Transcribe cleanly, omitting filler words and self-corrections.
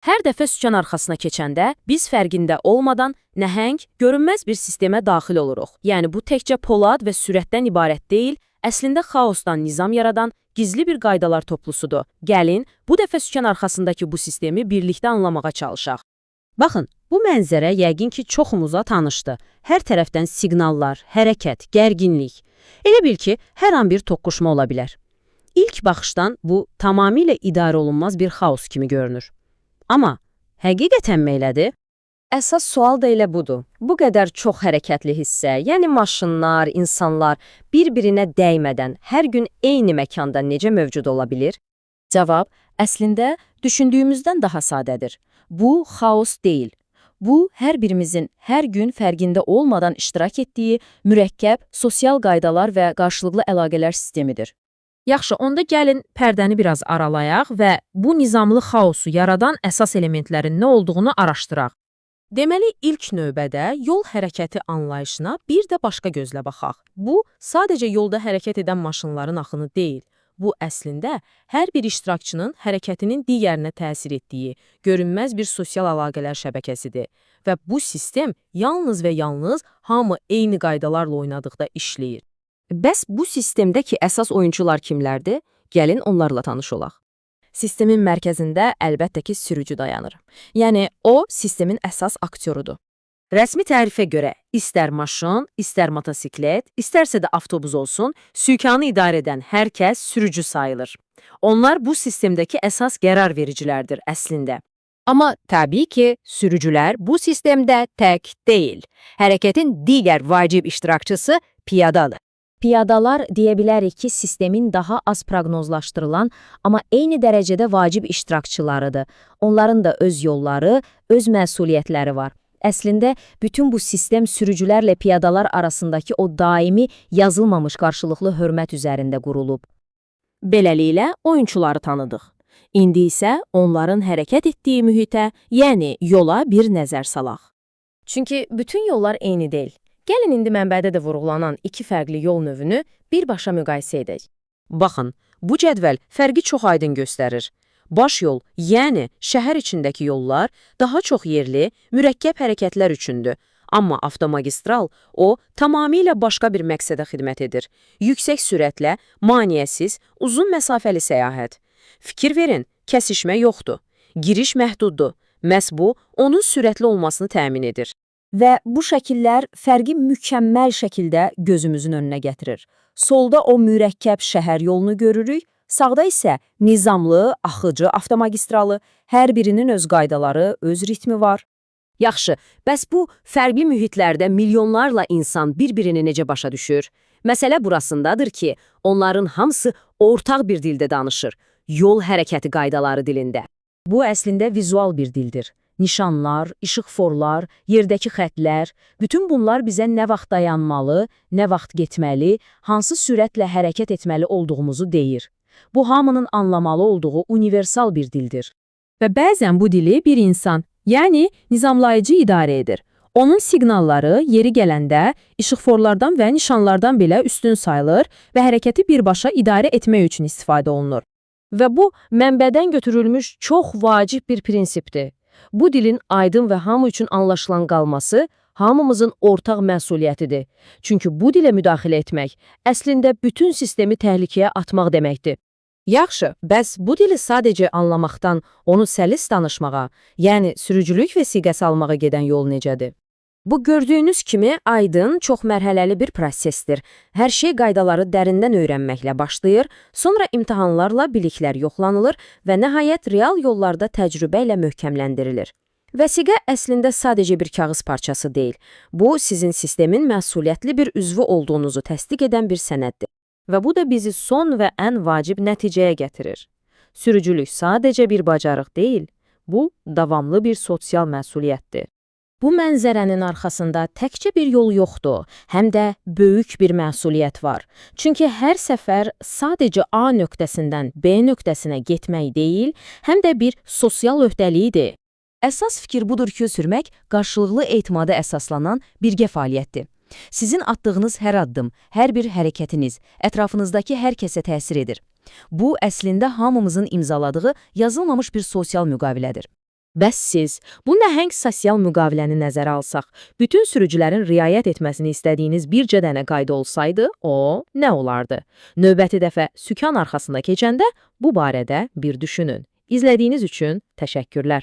Hər dəfə sükan arxasına keçəndə biz fərqində olmadan nəhəng, görünməz bir sistemə daxil oluruq. Yəni bu təkcə polad və sürətdən ibarət deyil, əslində xaosdan nizam yaradan gizli bir qaydalar toplusudur. Gəlin, bu dəfə sükan arxasındakı bu sistemi birlikdə anlamağa çalışaq. Baxın, bu mənzərə yəqin ki, çoxumuza tanışdır. Hər tərəfdən siqnallar, hərəkət, gərginlik. Elə bil ki, hər an bir toqquşma ola bilər. İlk baxışdan bu tamamilə idarə olunmaz bir xaos kimi görünür. Amma həqiqətən elədir? Əsas sual da elə budur. Bu qədər çox hərəkətli hissə, yəni maşınlar, insanlar bir-birinə dəymədən hər gün eyni məkanda necə mövcud ola bilir? Cavab, əslində düşündüyümüzdən daha sadədir. Bu, xaos deyil. Bu, hər birimizin hər gün fərqində olmadan iştirak etdiyi mürəkkəb, sosial qaydalar və qarşılıqlı əlaqələr sistemidir. Yaxşı, onda gəlin pərdəni biraz aralayaq və bu nizamlı xaosu yaradan əsas elementlərin nə olduğunu araşdıraq. Deməli, ilk növbədə yol hərəkəti anlayışına bir də başqa gözlə baxaq. Bu, sadəcə yolda hərəkət edən maşınların axını deyil. Bu, əslində, hər bir iştirakçının hərəkətinin digərinə təsir etdiyi, görünməz bir sosial əlaqələr şəbəkəsidir. Və bu sistem yalnız və yalnız hamı eyni qaydalarla oynadıqda işləyir. Bəs bu sistemdəki əsas oyunçular kimlərdir? Gəlin onlarla tanış olaq. Sistemin mərkəzində əlbəttə ki, sürücü dayanır. Yəni, o, sistemin əsas aktyorudur. Rəsmi tərifə görə, istər maşın, istər motosiklet, istərsə də avtobus olsun, sükanı idarə edən hər kəs sürücü sayılır. Onlar bu sistemdəki əsas qərar vericilərdir əslində. Amma təbii ki, sürücülər bu sistemdə tək deyil. Hərəkətin digər vacib iştirakçısı piyadadır. Piyadalar deyə bilərik ki, sistemin daha az proqnozlaşdırılan, amma eyni dərəcədə vacib iştirakçılarıdır. Onların da öz yolları, öz məsuliyyətləri var. Əslində, bütün bu sistem sürücülərlə piyadalar arasındakı o daimi yazılmamış qarşılıqlı hörmət üzərində qurulub. Beləliklə, oyunçuları tanıdıq. İndi isə onların hərəkət etdiyi mühitə, yəni yola bir nəzər salaq. Çünki bütün yollar eyni deyil. Gəlin indi mənbədə də vurğulanan iki fərqli yol növünü birbaşa müqayisə edək. Baxın, bu cədvəl fərqi çox aydın göstərir. Baş yol, yəni şəhər içindəki yollar daha çox yerli, mürəkkəb hərəkətlər üçündür. Amma avtomagistral, o, tamamilə başqa bir məqsədə xidmət edir. Yüksək sürətlə, maneəsiz, uzun məsafəli səyahət. Fikir verin, kəsişmə yoxdur. Giriş məhduddur. Məhz bu, onun sürətli olmasını təmin edir. Və bu şəkillər fərqi mükəmməl şəkildə gözümüzün önünə gətirir. Solda o mürəkkəb şəhər yolunu görürük, sağda isə nizamlı, axıcı avtomagistralı, hər birinin öz qaydaları, öz ritmi var. Yaxşı, bəs bu fərqli mühitlərdə milyonlarla insan bir-birini necə başa düşür? Məsələ burasındadır ki, onların hamısı ortaq bir dildə danışır, yol hərəkəti qaydaları dilində. Bu əslində vizual bir dildir. Nişanlar, işıqforlar, yerdəki xətlər, bütün bunlar bizə nə vaxt dayanmalı, nə vaxt getməli, hansı sürətlə hərəkət etməli olduğumuzu deyir. Bu, hamının anlamalı olduğu universal bir dildir. Və bəzən bu dili bir insan, yəni nizamlayıcı idarə edir. Onun siqnalları yeri gələndə işıqforlardan və nişanlardan belə üstün sayılır və hərəkəti birbaşa idarə etmək üçün istifadə olunur. Və bu, mənbədən götürülmüş çox vacib bir prinsipdir. Bu dilin aydın və hamı üçün anlaşılan qalması hamımızın ortaq məsuliyyətidir. Çünki bu dilə müdaxilə etmək əslində bütün sistemi təhlükəyə atmaq deməkdir. Yaxşı, bəs bu dili sadəcə anlamaqdan onu səlis danışmağa, yəni sürücülük vəsiqəsi almağa gedən yol necədir? Bu gördüyünüz kimi aydın, çox mərhələli bir prosesdir. Hər şey qaydaları dərindən öyrənməklə başlayır, sonra imtahanlarla biliklər yoxlanılır və nəhayət real yollarda təcrübə ilə möhkəmləndirilir. Vəsiqə əslində sadəcə bir kağız parçası deyil. Bu, sizin sistemin məsuliyyətli bir üzvü olduğunuzu təsdiq edən bir sənəddir. Və bu da bizi son və ən vacib nəticəyə gətirir. Sürücülük sadəcə bir bacarıq deyil, bu, davamlı bir sosial məsuliyyətdir. Bu mənzərənin arxasında təkcə bir yol yoxdur, həm də böyük bir məsuliyyət var. Çünki hər səfər sadəcə A nöqtəsindən B nöqtəsinə getmək deyil, həm də bir sosial öhdəlikdir. Əsas fikir budur ki, sürmək qarşılıqlı etimada əsaslanan birgə fəaliyyətdir. Sizin atdığınız hər addım, hər bir hərəkətiniz ətrafınızdakı hər kəsə təsir edir. Bu, əslində hamımızın imzaladığı yazılmamış bir sosial müqavilədir. Bəs siz bu nəhəng sosial müqaviləni nəzərə alsaq, bütün sürücülərin riayət etməsini istədiyiniz bircə dənə qayda olsaydı, o nə olardı? Növbəti dəfə sükan arxasında keçəndə bu barədə bir düşünün. İzlədiyiniz üçün təşəkkürlər.